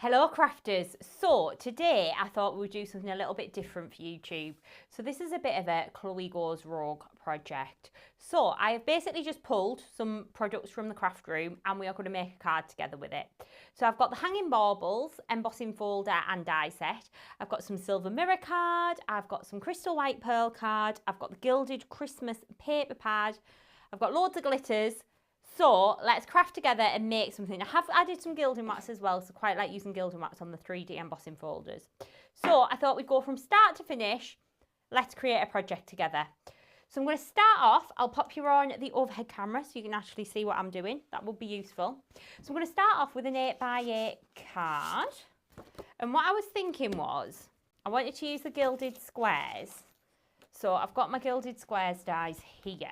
Hello crafters, so today I thought we would do something a little bit different for YouTube. So this is a bit of a Chloe Goes Rogue project. So I have basically just pulled some products from the craft room and we are going to make a card together with it. So I've got the Hanging Baubles, embossing folder and die set. I've got some silver mirror card, I've got some crystal white pearl card, I've got the Gilded Christmas paper pad, I've got loads of glitters. So let's craft together and make something. I have added some gilding wax as well, so quite like using gilding wax on the 3D embossing folders. So I thought we'd go from start to finish. Let's create a project together. So I'm going to start off, I'll pop you on the overhead camera so you can actually see what I'm doing. That will be useful. So I'm going to start off with an 8x8 card. And what I was thinking was, I wanted to use the gilded squares. So I've got my gilded squares dies here.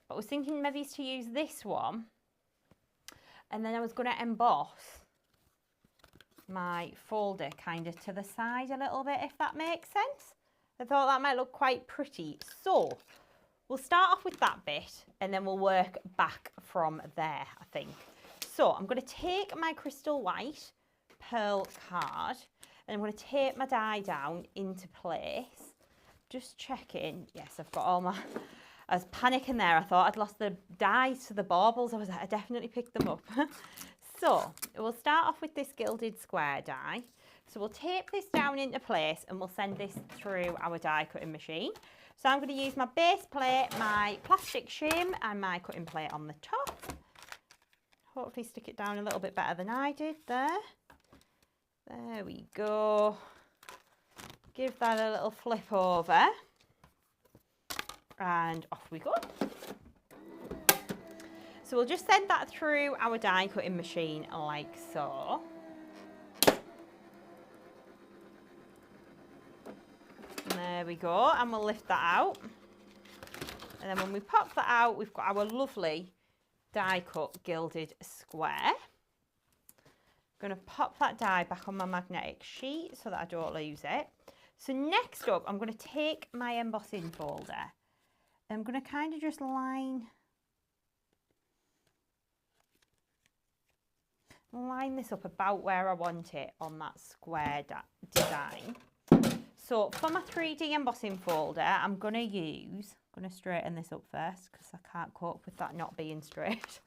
But I was thinking maybe to use this one, and then I was going to emboss my folder kind of to the side a little bit, if that makes sense. I thought that might look quite pretty. So we'll start off with that bit and then we'll work back from there, I think. So I'm going to take my crystal white pearl card and I'm going to tape my die down into place. Just checking, yes, I've got all my... I was panicking there. I thought I'd lost the dies to the baubles. I definitely picked them up. So we'll start off with this gilded square die. So we'll tape this down into place and we'll send this through our die cutting machine. So I'm going to use my base plate, my plastic shim and my cutting plate on the top. Hopefully stick it down a little bit better than I did there. There we go. Give that a little flip over. And off we go. So we'll just send that through our die cutting machine like so. And there we go, and we'll lift that out. And then when we pop that out, we've got our lovely die cut gilded square. I'm going to pop that die back on my magnetic sheet so that I don't lose it. So next up, I'm going to take my embossing folder. I'm going to kind of just line this up about where I want it on that square design. So for my 3D embossing folder, I'm going to straighten this up first because I can't cope with that not being straight.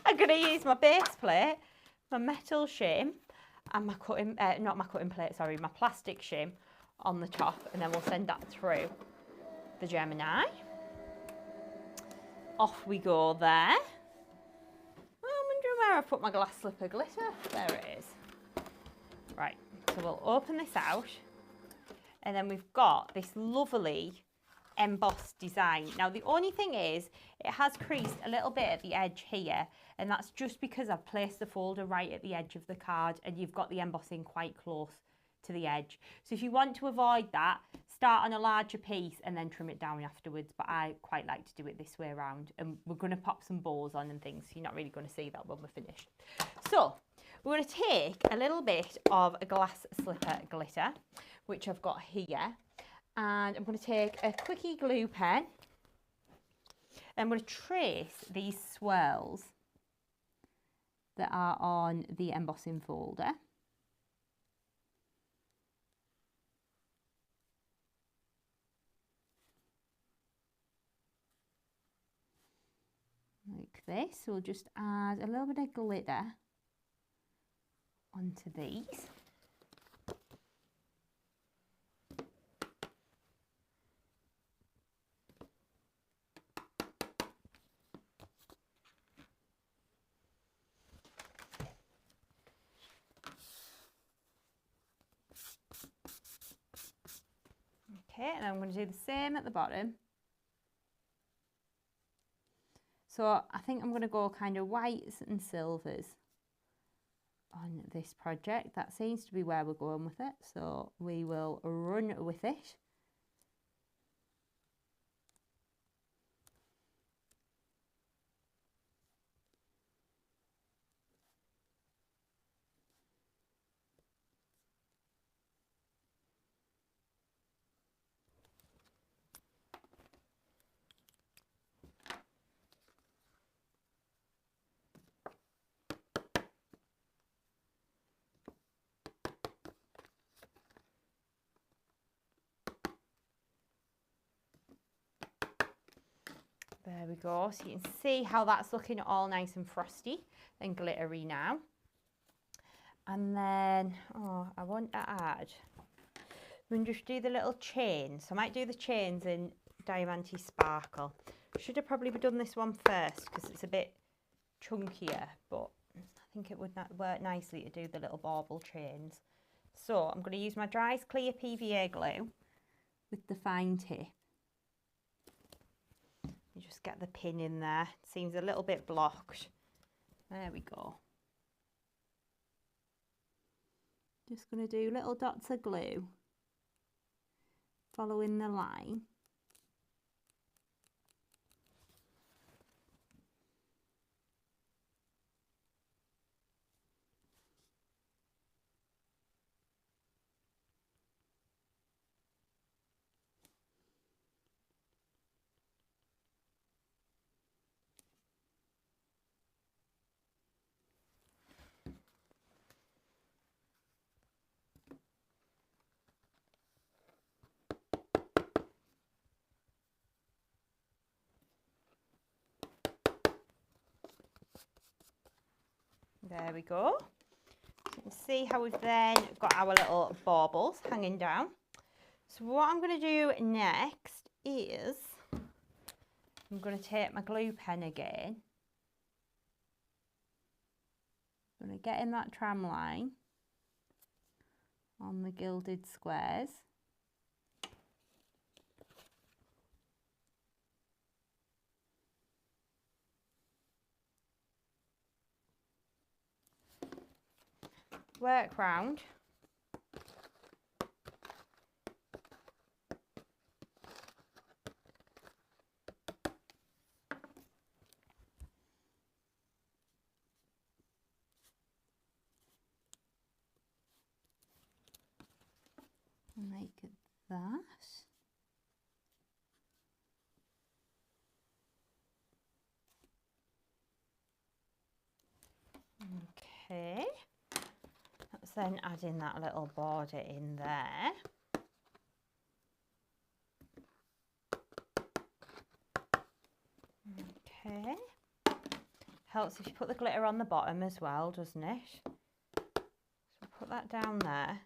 I'm going to use my base plate, my metal shim and my cutting, my plastic shim on the top, and then we'll send that through the Gemini. Off we go there. I'm wondering where I put my glass slipper glitter. There it is. Right, so we'll open this out. And then we've got this lovely embossed design. Now the only thing is, it has creased a little bit at the edge here. And that's just because I've placed the folder right at the edge of the card and you've got the embossing quite close to the edge. So if you want to avoid that, start on a larger piece and then trim it down afterwards, but I quite like to do it this way around, and we're going to pop some bows on and things, so you're not really going to see that when we're finished. So we're going to take a little bit of a glass slipper glitter, which I've got here, and I'm going to take a quickie glue pen and I'm going to trace these swirls that are on the embossing folder. Like this. So we'll just add a little bit of glitter onto these. Okay, and I'm going to do the same at the bottom. So I think I'm going to go kind of whites and silvers on this project. That seems to be where we're going with it. So we will run with it. go. So you can see how that's looking all nice and frosty and glittery now. And then, oh, I want to add, we can just do the little chains. So I might do the chains in Diamante Sparkle. Should have probably done this one first because it's a bit chunkier, but I think it would work nicely to do the little bauble chains. So I'm going to use my Dries Clear PVA glue with the fine tip. You just get the pin in there. It seems a little bit blocked. There we go. Just going to do little dots of glue, following the line. There we go. So you can see how we've then got our little baubles hanging down. So what I'm going to do next is I'm going to take my glue pen again. I'm going to get in that tram line on the gilded squares. Work round. Make it that. Okay. Let's then add in that little border in there. Okay. Helps if you put the glitter on the bottom as well, doesn't it? So put that down there.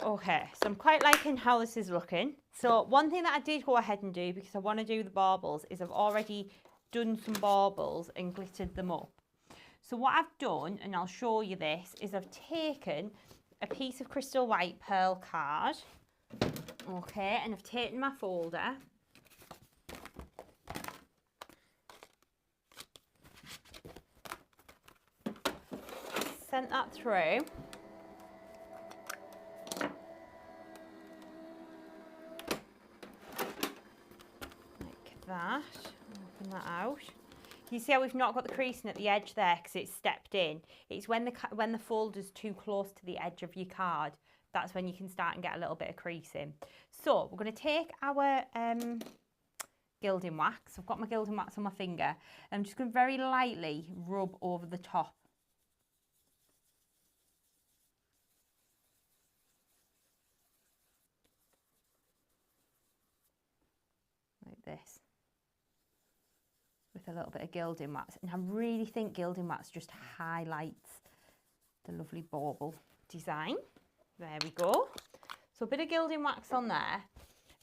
Okay, so I'm quite liking how this is looking. So one thing that I did go ahead and do, because I want to do the baubles, is I've already done some baubles and glittered them up. So what I've done, and I'll show you this, is I've taken a piece of crystal white pearl card, okay, and I've taken my folder, sent that through. That, open that out. You see how we've not got the creasing at the edge there because it's stepped in. It's when the folder's too close to the edge of your card, that's when you can start and get a little bit of creasing. So we're going to take our gilding wax. I've got my gilding wax on my finger. I'm just going to very lightly rub over the top. Like this. With a little bit of gilding wax, and I really think gilding wax just highlights the lovely bauble design. There we go. So a bit of gilding wax on there,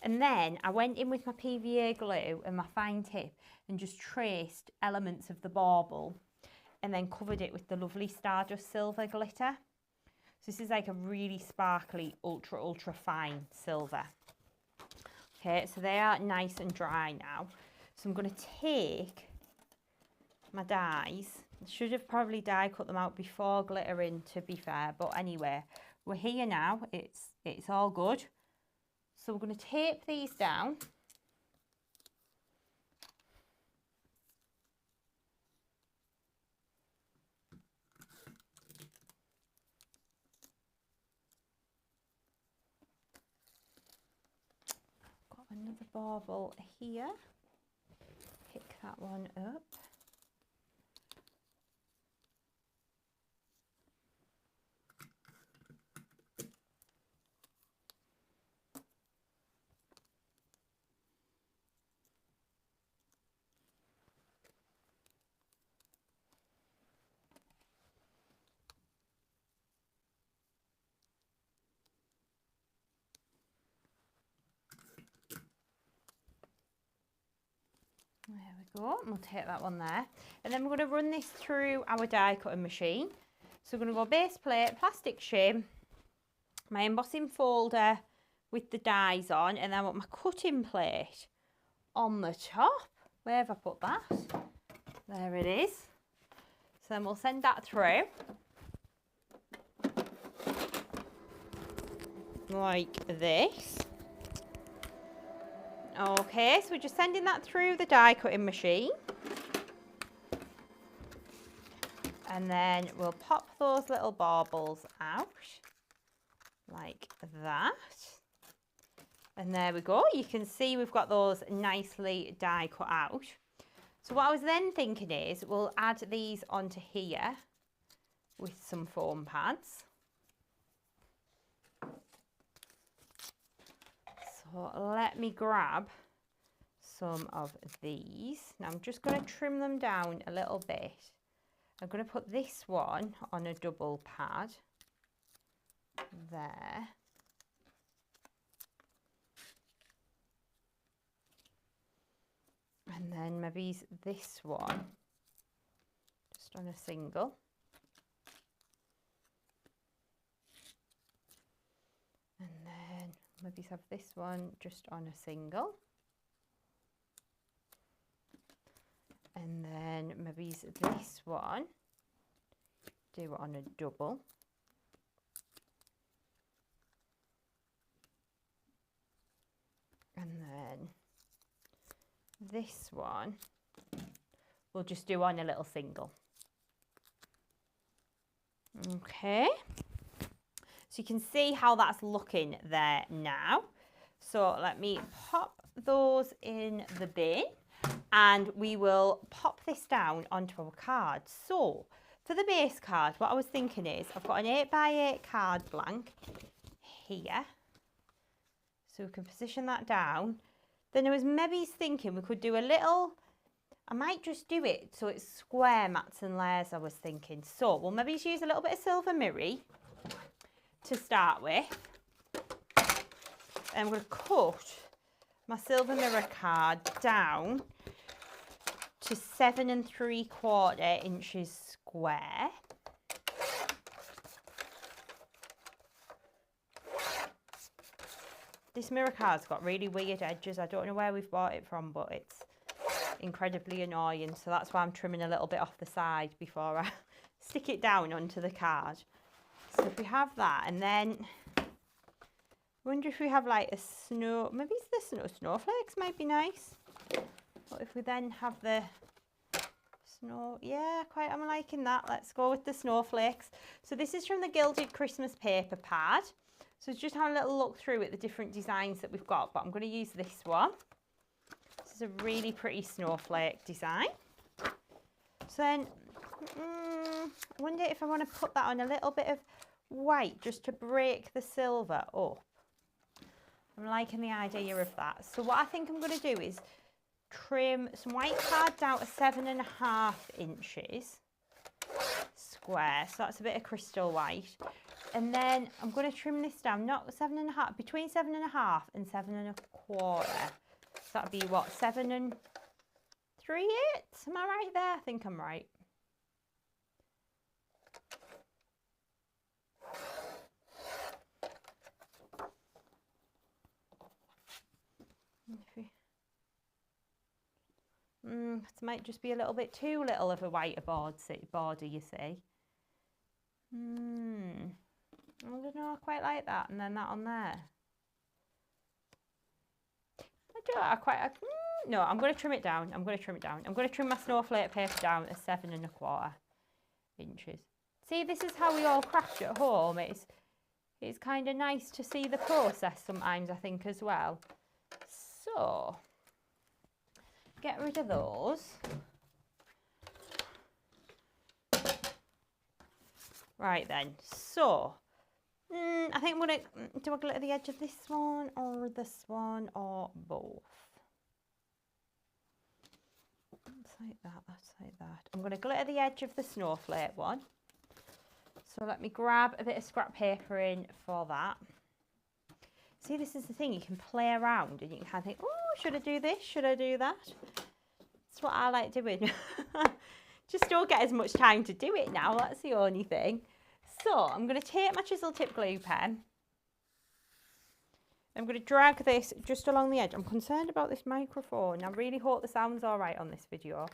and then I went in with my PVA glue and my fine tip and just traced elements of the bauble and then covered it with the lovely Stardust silver glitter. So this is like a really sparkly ultra fine silver. Okay, so they are nice and dry now. So I'm going to take my dies. I should have probably die cut them out before glittering, to be fair, but anyway, we're here now. It's all good. So we're going to tape these down. Got another bauble here. Pick that one up. There we go, and we'll take that one there. And then we're going to run this through our die cutting machine. So we're going to go base plate, plastic shim, my embossing folder with the dies on, and then I want my cutting plate on the top. Where have I put that? There it is. So then we'll send that through. Like this. Okay, so we're just sending that through the die cutting machine. And then we'll pop those little baubles out like that. And there we go. You can see we've got those nicely die cut out. So what I was then thinking is we'll add these onto here with some foam pads. So let me grab some of these. Now I'm just going to trim them down a little bit. I'm going to put this one on a double pad there. And then maybe this one just on a single. And then maybe have this one just on a single. And then maybe this one, do it on a double. And then this one we'll just do on a little single. Okay, so you can see how that's looking there now. So let me pop those in the bin and we will pop this down onto our card. So for the base card, what I was thinking is I've got an 8x8 card blank here, so we can position that down. Then I was maybe thinking we could do a little, I might just do it so it's square mats and layers I was thinking. So we'll maybe just use a little bit of silver mirri to start with. And I'm going to cut my silver mirror card down to 7 3/4 inches square. This mirror card's got really weird edges. I don't know where we've bought it from, but it's incredibly annoying. So that's why I'm trimming a little bit off the side before I stick it down onto the card. So if we have that, and then I wonder if we have like a snow, maybe it's the snowflakes might be nice. But if we then have the snow, yeah, quite, I'm liking that. Let's go with the snowflakes. So this is from the Gilded Christmas paper pad. So just have a little look through at the different designs that we've got, but I'm going to use this one. This is a really pretty snowflake design. So then, I wonder if I want to put that on a little bit of white just to break the silver up. I'm liking the idea of that. So what I think I'm going to do is trim some white card down to 7.5 inches square. So that's a bit of crystal white. And then I'm going to trim this down, not 7.5, between 7.5 and 7 1/4. So that'd be what, 7 3/8? Am I right there? I think I'm right. This might just be a little bit too little of a white border, you see. I don't know, I quite like that, and then that on there. No, I'm going to trim it down. I'm going to trim it down. I'm going to trim my snowflake paper down to 7 1/4 inches. See, this is how we all craft at home. It's kind of nice to see the process sometimes, I think, as well. So, get rid of those. Right then, so I think I'm going to, do I glitter the edge of this one or this one or both? That's like that, that's like that. I'm going to glitter the edge of the snowflake one. So let me grab a bit of scrap paper in for that. See, this is the thing, you can play around and you can kind of think, oh, should I do this? Should I do that? That's what I like doing. Just don't get as much time to do it now, that's the only thing. So I'm going to take my chisel tip glue pen. I'm going to drag this just along the edge. I'm concerned about this microphone. I really hope the sound's all right on this video.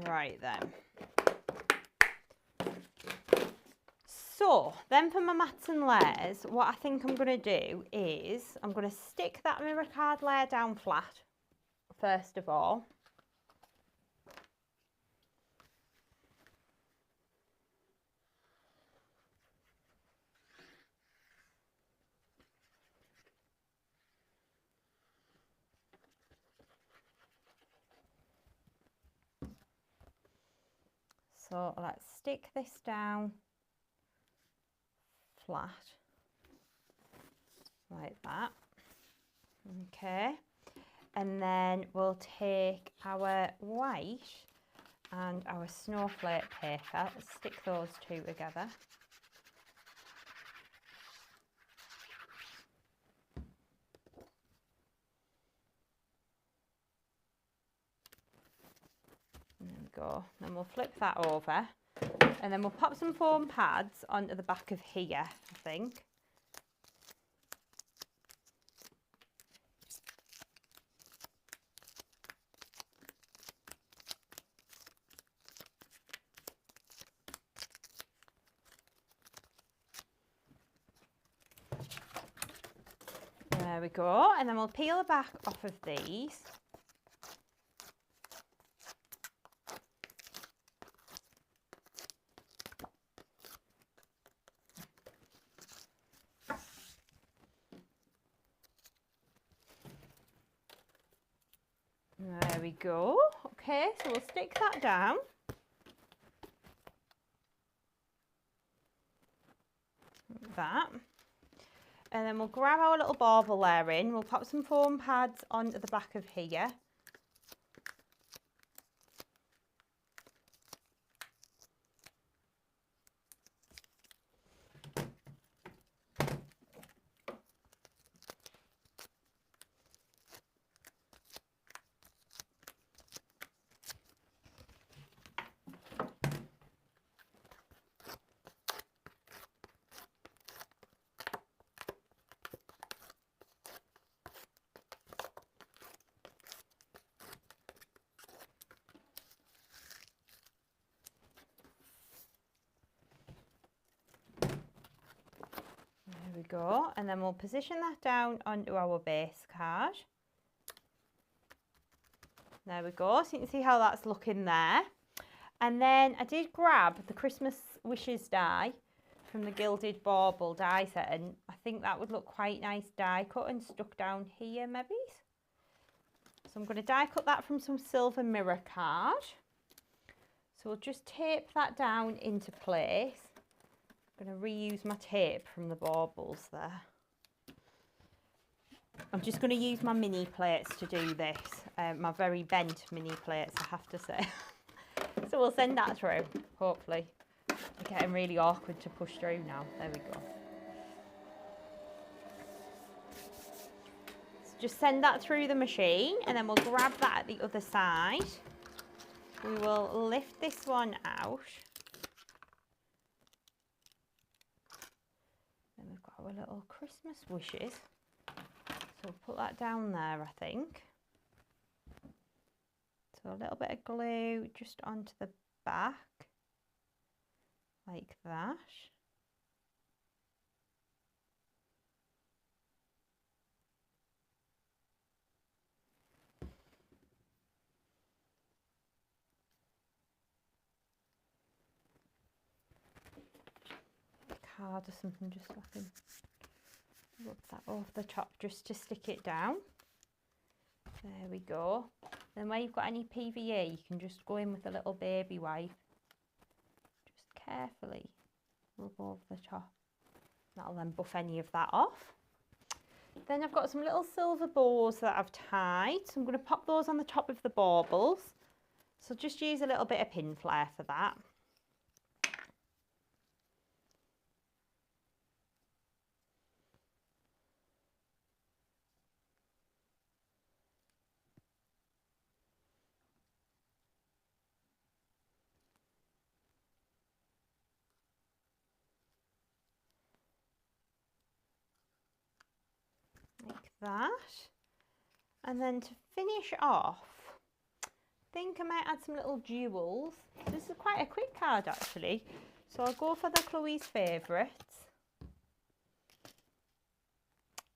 Right then. So then for my mats and layers, what I think I'm going to do is I'm going to stick that mirror card layer down flat first of all. So let's stick this down flat like that. Okay, and then we'll take our white and our snowflake paper, let's stick those two together. There we go. Then we'll flip that over and then we'll pop some foam pads onto the back of here, I think. There we go, and then we'll peel the back off of these. There we go. Okay, so we'll stick that down. Like that. And then we'll grab our little bauble layer in. We'll pop some foam pads onto the back of here. There we go, and then we'll position that down onto our base card. There we go, so you can see how that's looking there. And then I did grab the Christmas Wishes die from the Gilded Bauble die set, and I think that would look quite nice die cut and stuck down here maybe. So I'm going to die cut that from some silver mirror card. So we'll just tape that down into place. I'm going to reuse my tape from the baubles there. I'm just going to use my mini plates to do this, my very bent mini plates I have to say. So we'll send that through, hopefully. They're getting really awkward to push through now, there we go. So just send that through the machine and then we'll grab that at the other side. We will lift this one out. We've got our little Christmas wishes, so we'll put that down there I think. So a little bit of glue just onto the back, like that. card or something, just so I can rub that over the top just to stick it down. There we go. Then where you've got any PVA, you can just go in with a little baby wipe. Just carefully rub over the top. That'll then buff any of that off. Then I've got some little silver bows that I've tied. So I'm going to pop those on the top of the baubles. So just use a little bit of pin flare for that. Like that. And then to finish off, I think I might add some little jewels. This is quite a quick card actually, so I'll go for the Chloe's favourites.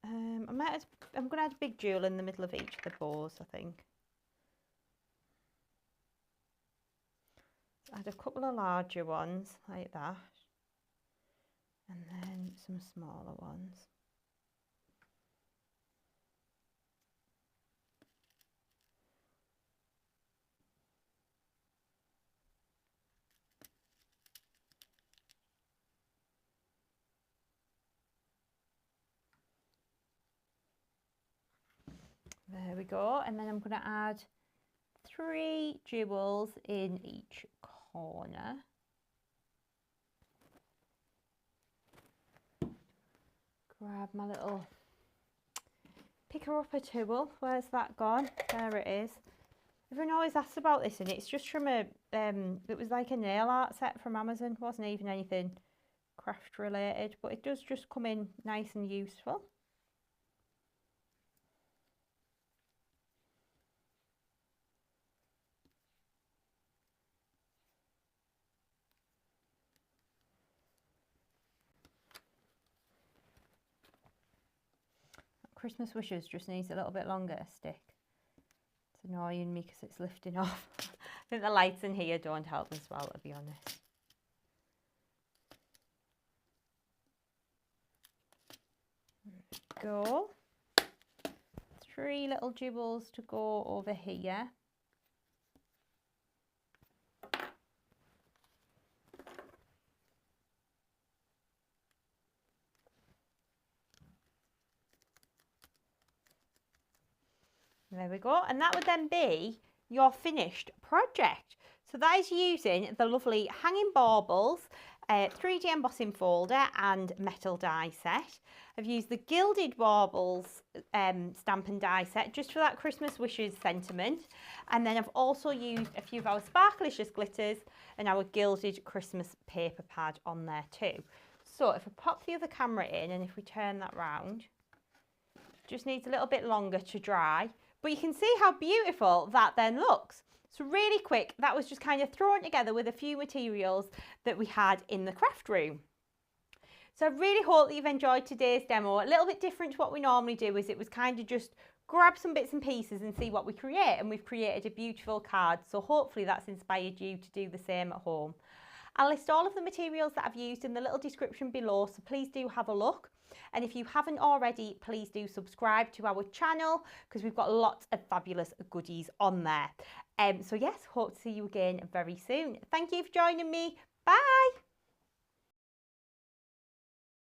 I'm going to add a big jewel in the middle of each of the bows, I think. Add a couple of larger ones like that, and then some smaller ones. There we go, and then I'm going to add 3 jewels in each corner. Grab my little picker up a tool. Where's that gone? There it is. Everyone always asks about this, and it's just from a it was like a nail art set from Amazon. It wasn't even anything craft related, but it does just come in nice and useful. Christmas wishes just needs a little bit longer to stick. It's annoying me because it's lifting off. I think the lights in here don't help as well, to be honest. There we go. 3 little jewels to go over here. There we go, and that would then be your finished project. So that is using the lovely Hanging Baubles 3D embossing folder and metal die set. I've used the Gilded Baubles stamp and die set just for that Christmas wishes sentiment, and then I've also used a few of our Sparkelicious glitters and our Gilded Christmas paper pad on there too. So if I pop the other camera in, and if we turn that round, just needs a little bit longer to dry. But you can see how beautiful that then looks. So really quick, that was just kind of thrown together with a few materials that we had in the craft room. So I really hope that you've enjoyed today's demo. A little bit different to what we normally do, is it was kind of just grab some bits and pieces and see what we create, and we've created a beautiful card. So hopefully that's inspired you to do the same at home. I'll list all of the materials that I've used in the little description below, so please do have a look. And if you haven't already, please do subscribe to our channel, because we've got lots of fabulous goodies on there. So yes, hope to see you again very soon. Thank you for joining me. Bye.